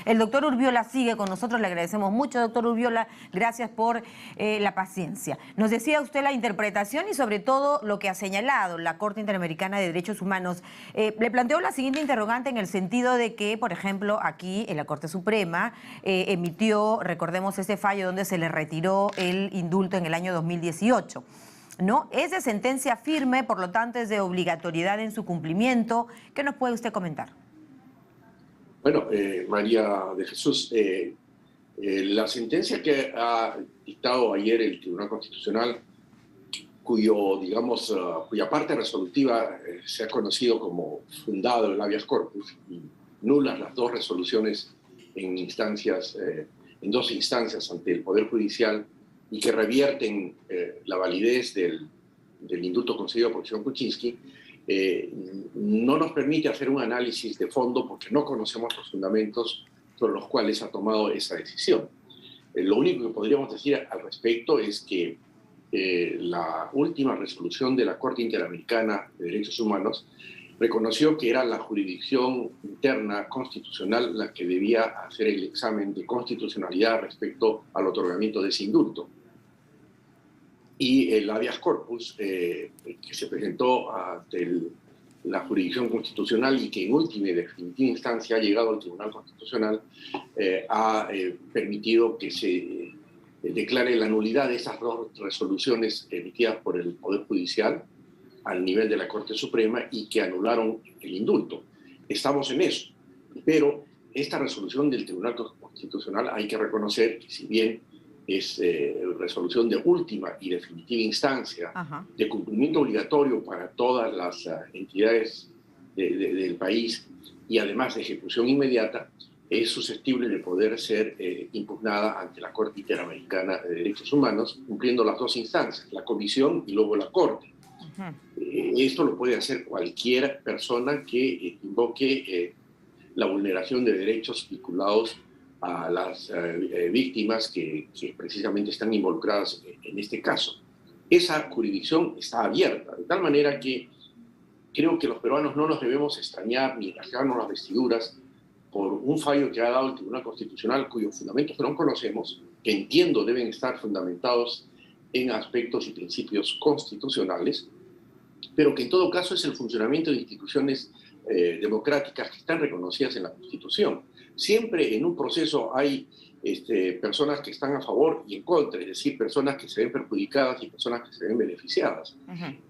El doctor Urbiola sigue con nosotros, le agradecemos mucho, doctor Urbiola, gracias por la paciencia. Nos decía usted la interpretación y sobre todo lo que ha señalado la Corte Interamericana de Derechos Humanos. Le planteo la siguiente interrogante en el sentido de que, por ejemplo, aquí en la Corte Suprema emitió, recordemos ese fallo donde se le retiró el indulto en el año 2018. ¿No? Es de sentencia firme, por lo tanto es de obligatoriedad en su cumplimiento. ¿Qué nos puede usted comentar? Bueno, María de Jesús, la sentencia que ha dictado ayer el Tribunal Constitucional, cuya parte resolutiva se ha conocido como fundado el habeas corpus y nulas las dos resoluciones en dos instancias ante el Poder Judicial y que revierten la validez del indulto concedido por el señor Kuczynski, no nos permite hacer un análisis de fondo porque no conocemos los fundamentos sobre los cuales ha tomado esa decisión. Lo único que podríamos decir al respecto es que la última resolución de la Corte Interamericana de Derechos Humanos reconoció que era la jurisdicción interna constitucional la que debía hacer el examen de constitucionalidad respecto al otorgamiento de ese indulto. Y el habeas corpus, que se presentó ante la jurisdicción constitucional y que en última y definitiva instancia ha llegado al Tribunal Constitucional, ha permitido que se declare la nulidad de esas dos resoluciones emitidas por el Poder Judicial al nivel de la Corte Suprema y que anularon el indulto. Estamos en eso, pero esta resolución del Tribunal Constitucional hay que reconocer que si bien es resolución de última y definitiva instancia, de cumplimiento obligatorio para todas las entidades del país y además de ejecución inmediata, es susceptible de poder ser impugnada ante la Corte Interamericana de Derechos Humanos, cumpliendo las dos instancias, la Comisión y luego la Corte. Esto lo puede hacer cualquier persona que invoque la vulneración de derechos vinculados a las víctimas que precisamente están involucradas en este caso. Esa jurisdicción está abierta, de tal manera que creo que los peruanos no nos debemos extrañar ni rasgarnos las vestiduras por un fallo que ha dado el Tribunal Constitucional, cuyos fundamentos no conocemos, que entiendo deben estar fundamentados en aspectos y principios constitucionales, pero que en todo caso es el funcionamiento de instituciones democráticas que están reconocidas en la Constitución. Siempre en un proceso hay personas que están a favor y en contra, es decir, personas que se ven perjudicadas y personas que se ven beneficiadas.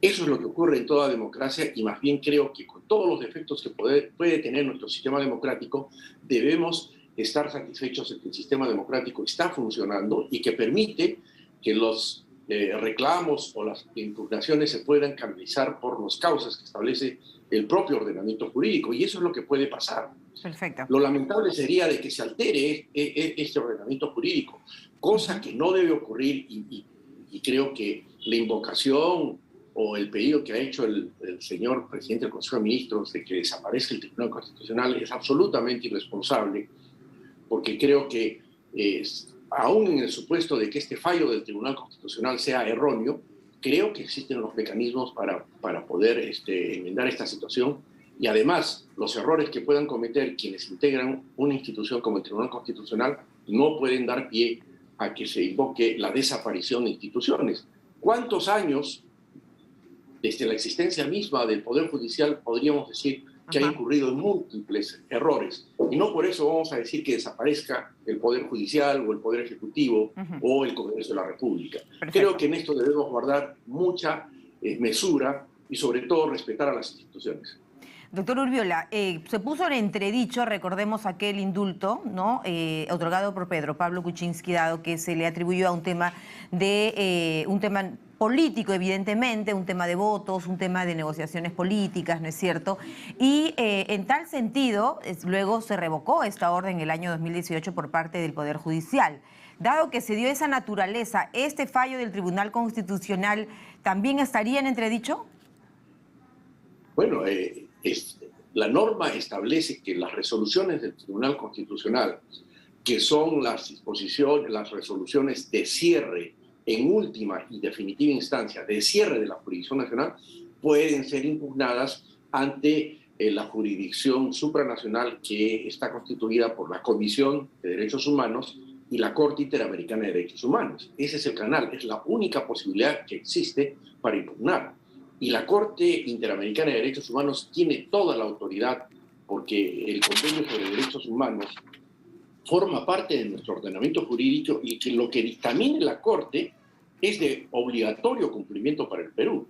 Eso es lo que ocurre en toda democracia y más bien creo que con todos los defectos que puede tener nuestro sistema democrático, debemos estar satisfechos de que el sistema democrático está funcionando y que permite que los reclamos o las impugnaciones se puedan canalizar por las causas que establece el propio ordenamiento jurídico, y eso es lo que puede pasar. Perfecto. Lo lamentable sería de que se altere este ordenamiento jurídico, cosa que no debe ocurrir, y creo que la invocación o el pedido que ha hecho el señor presidente del Consejo de Ministros de que desaparezca el Tribunal Constitucional es absolutamente irresponsable, porque creo que aún en el supuesto de que este fallo del Tribunal Constitucional sea erróneo, creo que existen los mecanismos para poder enmendar esta situación, y además los errores que puedan cometer quienes integran una institución como el Tribunal Constitucional no pueden dar pie a que se invoque la desaparición de instituciones. ¿Cuántos años desde la existencia misma del Poder Judicial podríamos decir que ha incurrido en múltiples errores? Y no por eso vamos a decir que desaparezca el Poder Judicial o el Poder Ejecutivo o el Congreso de la República. Perfecto. Creo que en esto debemos guardar mucha mesura y sobre todo respetar a las instituciones. Doctor Urbiola, se puso en entredicho, recordemos aquel indulto, ¿no? Otorgado por Pedro Pablo Kuczynski, dado que se le atribuyó a un tema político, evidentemente, un tema de votos, un tema de negociaciones políticas, ¿no es cierto? Y en tal sentido, luego se revocó esta orden el año 2018 por parte del Poder Judicial. Dado que se dio esa naturaleza, ¿este fallo del Tribunal Constitucional también estaría en entredicho? Bueno, la norma establece que las resoluciones del Tribunal Constitucional, que son las resoluciones de cierre en última y definitiva instancia, de cierre de la jurisdicción nacional, pueden ser impugnadas ante la jurisdicción supranacional que está constituida por la Comisión de Derechos Humanos y la Corte Interamericana de Derechos Humanos. Ese es el canal, es la única posibilidad que existe para impugnar. Y la Corte Interamericana de Derechos Humanos tiene toda la autoridad porque el Convenio sobre Derechos Humanos forma parte de nuestro ordenamiento jurídico y que lo que dictamine la Corte es de obligatorio cumplimiento para el Perú.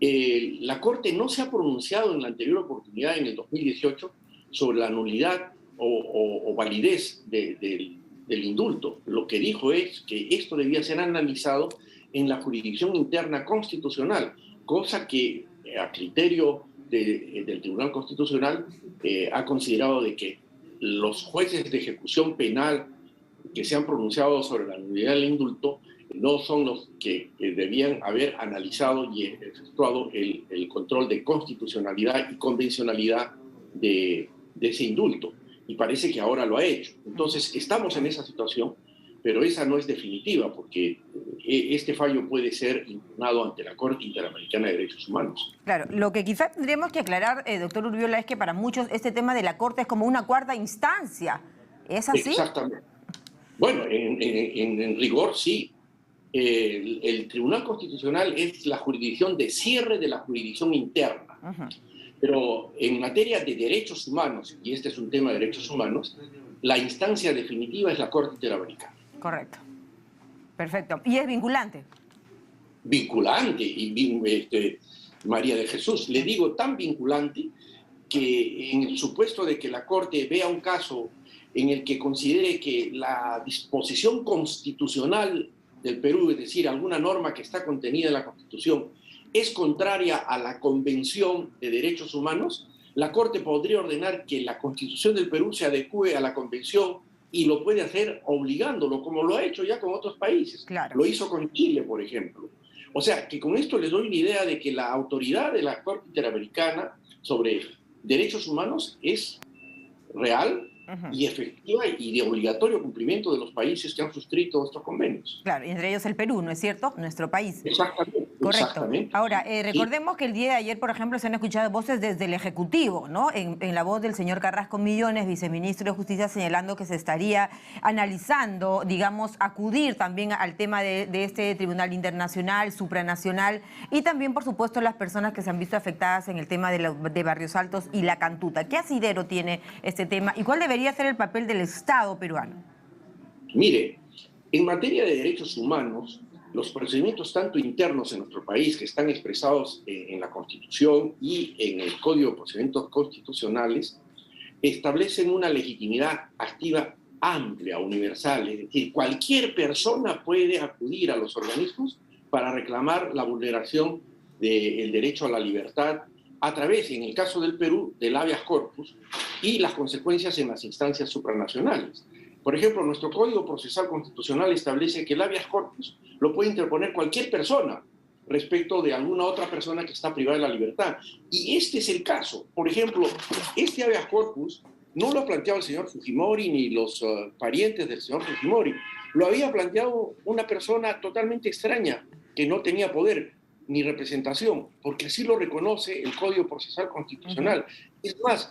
La Corte no se ha pronunciado en la anterior oportunidad, en el 2018, sobre la nulidad o validez del indulto. Lo que dijo es que esto debía ser analizado en la jurisdicción interna constitucional, cosa que a criterio del Tribunal Constitucional ha considerado de que los jueces de ejecución penal que se han pronunciado sobre la nulidad del indulto no son los que debían haber analizado y efectuado el control de constitucionalidad y convencionalidad de ese indulto. Y parece que ahora lo ha hecho. Entonces, estamos en esa situación, pero esa no es definitiva, porque este fallo puede ser impugnado ante la Corte Interamericana de Derechos Humanos. Claro, lo que quizás tendríamos que aclarar, doctor Urbiola, es que para muchos este tema de la Corte es como una cuarta instancia. ¿Es así? Exactamente. Bueno, en rigor sí. El Tribunal Constitucional es la jurisdicción de cierre de la jurisdicción interna. Pero en materia de derechos humanos, y este es un tema de derechos humanos, la instancia definitiva es la Corte Interamericana. Correcto. Perfecto. ¿Y es vinculante? Vinculante, y María de Jesús, le digo tan vinculante que en el supuesto de que la Corte vea un caso en el que considere que la disposición constitucional del Perú, es decir, alguna norma que está contenida en la Constitución, es contraria a la Convención de Derechos Humanos, la Corte podría ordenar que la Constitución del Perú se adecue a la Convención y lo puede hacer obligándolo, como lo ha hecho ya con otros países. Claro. Lo hizo con Chile, por ejemplo. O sea, que con esto les doy una idea de que la autoridad de la Corte Interamericana sobre derechos humanos es real y efectiva y de obligatorio cumplimiento de los países que han suscrito estos convenios. Claro, y entre ellos el Perú, ¿no es cierto? Nuestro país. Exactamente. Correcto. Exactamente. Ahora, recordemos que el día de ayer, por ejemplo, se han escuchado voces desde el Ejecutivo, ¿no? En la voz del señor Carrasco Millones, viceministro de Justicia, señalando que se estaría analizando, digamos, acudir también al tema de este tribunal internacional, supranacional, y también, por supuesto, las personas que se han visto afectadas en el tema de Barrios Altos y La Cantuta. ¿Qué asidero tiene este tema y cuál debería ser el papel del Estado peruano? Mire, en materia de derechos humanos, los procedimientos tanto internos en nuestro país que están expresados en la Constitución y en el Código de Procedimientos Constitucionales establecen una legitimidad activa amplia, universal, es decir, cualquier persona puede acudir a los organismos para reclamar la vulneración del derecho a la libertad a través, en el caso del Perú, del habeas corpus y las consecuencias en las instancias supranacionales. Por ejemplo, nuestro Código Procesal Constitucional establece que el habeas corpus lo puede interponer cualquier persona respecto de alguna otra persona que está privada de la libertad. Y este es el caso. Por ejemplo, este habeas corpus no lo ha planteado el señor Fujimori ni los parientes del señor Fujimori. Lo había planteado una persona totalmente extraña que no tenía poder ni representación, porque así lo reconoce el Código Procesal Constitucional. Es más,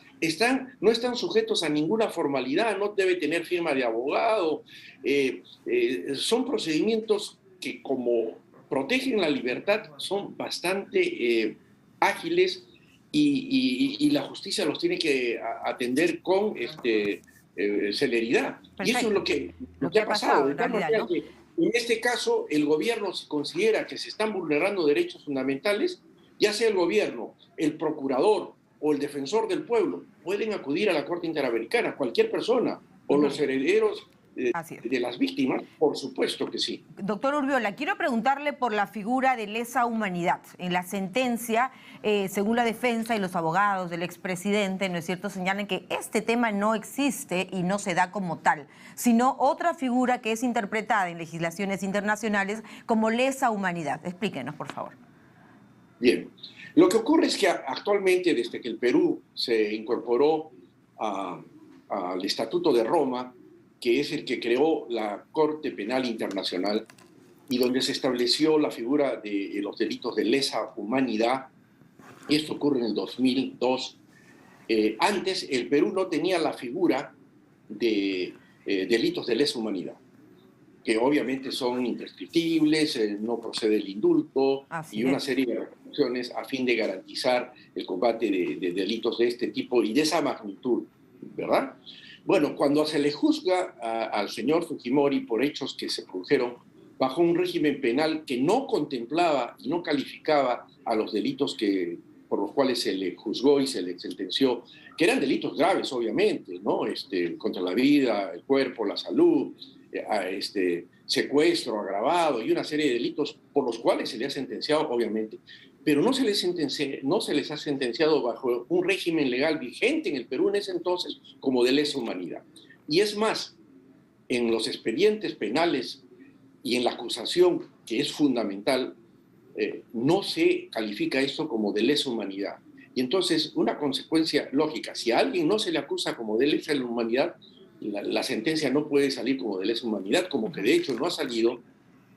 no están sujetos a ninguna formalidad, no debe tener firma de abogado. Son procedimientos que, como protegen la libertad, son bastante ágiles y la justicia los tiene que atender con celeridad. Perfecto. Y eso es lo que ha pasado. De tal manera, ¿no? Que en este caso, el gobierno, si considera que se están vulnerando derechos fundamentales, ya sea el gobierno, el procurador o el defensor del pueblo, pueden acudir a la Corte Interamericana, cualquier persona, o los herederos de las víctimas, por supuesto que sí. Doctor Urbiola, quiero preguntarle por la figura de lesa humanidad. En la sentencia, según la defensa y los abogados del expresidente, ¿no es cierto?, señalan que este tema no existe y no se da como tal, sino otra figura que es interpretada en legislaciones internacionales como lesa humanidad. Explíquenos, por favor. Bien. Lo que ocurre es que actualmente, desde que el Perú se incorporó al Estatuto de Roma, que es el que creó la Corte Penal Internacional y donde se estableció la figura de los delitos de lesa humanidad, y esto ocurre en el 2002, Antes el Perú no tenía la figura de delitos de lesa humanidad, que obviamente son imprescriptibles, no procede el indulto Así y una es. serie de acciones a fin de garantizar el combate de delitos de este tipo y de esa magnitud, ¿verdad? Bueno, cuando se le juzga al señor Fujimori por hechos que se produjeron bajo un régimen penal que no contemplaba y no calificaba a los delitos por los cuales se le juzgó y se le sentenció, que eran delitos graves, obviamente, ¿no? Contra la vida, el cuerpo, la salud, secuestro agravado y una serie de delitos por los cuales se le ha sentenciado, obviamente, pero no se les ha sentenciado bajo un régimen legal vigente en el Perú en ese entonces como de lesa humanidad. Y es más, en los expedientes penales y en la acusación, que es fundamental, no se califica esto como de lesa humanidad. Y entonces, una consecuencia lógica, si a alguien no se le acusa como de lesa humanidad, la sentencia no puede salir como de lesa humanidad, como que de hecho no ha salido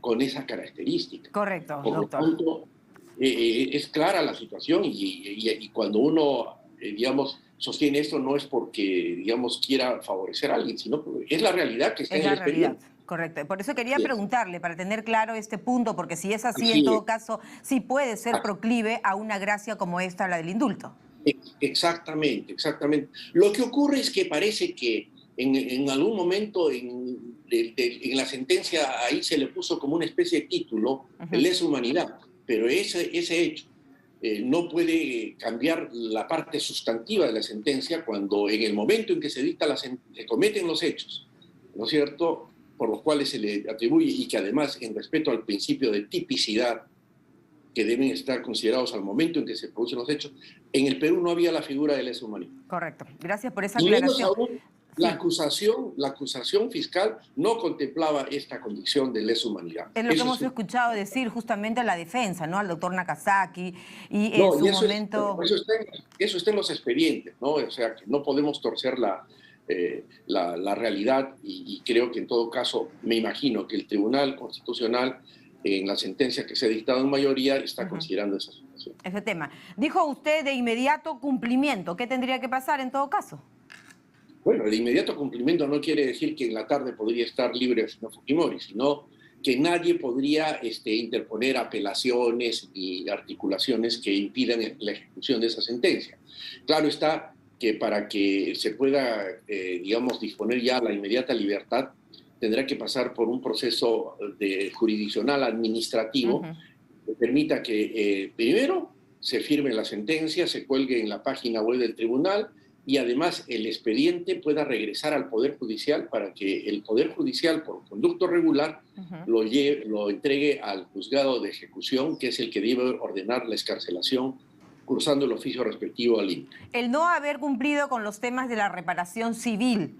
con esa característica. Correcto, Por lo doctor. tanto, es clara la situación y cuando uno, digamos, sostiene esto no es porque, digamos, quiera favorecer a alguien, sino porque es la realidad que está Es en el la realidad, expediente. correcto. Por eso quería Así es. preguntarle, para tener claro este punto, porque si es así, en Así es. todo caso, sí puede ser proclive a una gracia como esta, la del indulto. Exactamente, exactamente. Lo que ocurre es que parece que en algún momento en la sentencia ahí se le puso como una especie de título, Ujú. lesa humanidad, pero ese hecho no puede cambiar la parte sustantiva de la sentencia cuando en el momento en que se dicta se cometen los hechos, ¿no es cierto?, por los cuales se le atribuye y que además en respeto al principio de tipicidad que deben estar considerados al momento en que se producen los hechos, en el Perú no había la figura de lesa humanidad. Correcto. Gracias por esa Y menos aclaración. aún, Sí, la acusación fiscal no contemplaba esta condición de lesa humanidad. es lo que Eso hemos es escuchado decir justamente a la defensa, ¿no? Al doctor Nakazaki y en no, su y momento. eso está en los expedientes, ¿no? O sea, que no podemos torcer la realidad y creo que en todo caso, me imagino que el Tribunal Constitucional, en la sentencia que se ha dictado en mayoría, está considerando esa situación. Ese tema. Dijo usted de inmediato cumplimiento. ¿Qué tendría que pasar en todo caso? Bueno, el inmediato cumplimiento no quiere decir que en la tarde podría estar libre el señor Fujimori, sino que nadie podría interponer apelaciones y articulaciones que impidan la ejecución de esa sentencia. Claro está que para que se pueda, digamos, disponer ya la inmediata libertad, tendrá que pasar por un proceso jurisdiccional administrativo que permita que primero se firme la sentencia, se cuelgue en la página web del tribunal y además el expediente pueda regresar al Poder Judicial para que el Poder Judicial, por conducto regular, lo entregue al juzgado de ejecución, que es el que debe ordenar la excarcelación, cursando el oficio respectivo al INPE. El no haber cumplido con los temas de la reparación civil,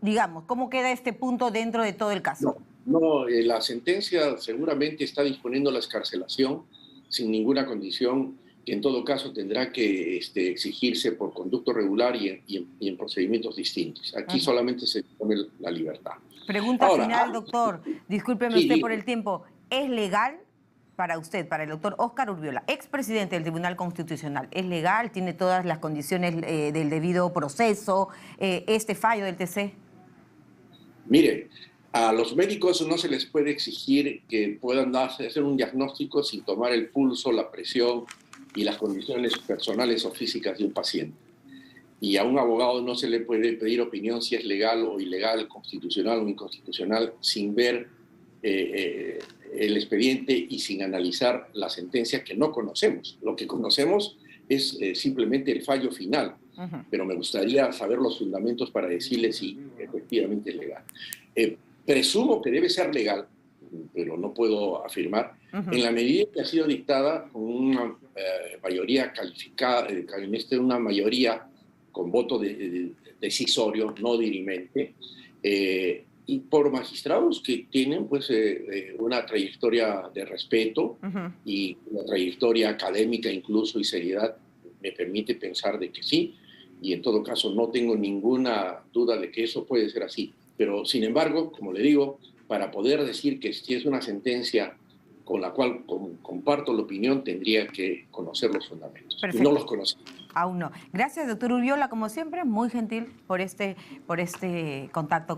digamos, ¿cómo queda este punto dentro de todo el caso? No, la sentencia seguramente está disponiendo la excarcelación sin ninguna condición, que en todo caso tendrá que exigirse por conducto regular y en procedimientos distintos. Aquí solamente se dispone la libertad. Pregunta Ahora, final, doctor. Discúlpeme sí, usted por digo, el tiempo. ¿Es legal para usted, para el doctor Óscar Urbiola, expresidente del Tribunal Constitucional? ¿Es legal? ¿Tiene todas las condiciones del debido proceso? ¿Este fallo del TC? mire, a los médicos no se les puede exigir que puedan hacer un diagnóstico sin tomar el pulso, la presión y las condiciones personales o físicas de un paciente. Y a un abogado no se le puede pedir opinión si es legal o ilegal, constitucional o inconstitucional, sin ver el expediente y sin analizar la sentencia que no conocemos. Lo que conocemos es simplemente el fallo final, pero me gustaría saber los fundamentos para decirle si efectivamente es legal. Presumo que debe ser legal, pero no puedo afirmar, en la medida que ha sido dictada con una mayoría calificada, una mayoría con voto decisorio, no dirimente, y por magistrados que tienen pues una trayectoria de respeto y una trayectoria académica incluso y seriedad, me permite pensar de que sí, y en todo caso no tengo ninguna duda de que eso puede ser así. Pero sin embargo, como le digo, para poder decir que si es una sentencia con la cual comparto la opinión, tendría que conocer los fundamentos. Perfecto. Y no los conoce. Aún no. Gracias, doctor Urbiola, como siempre, muy gentil por este contacto.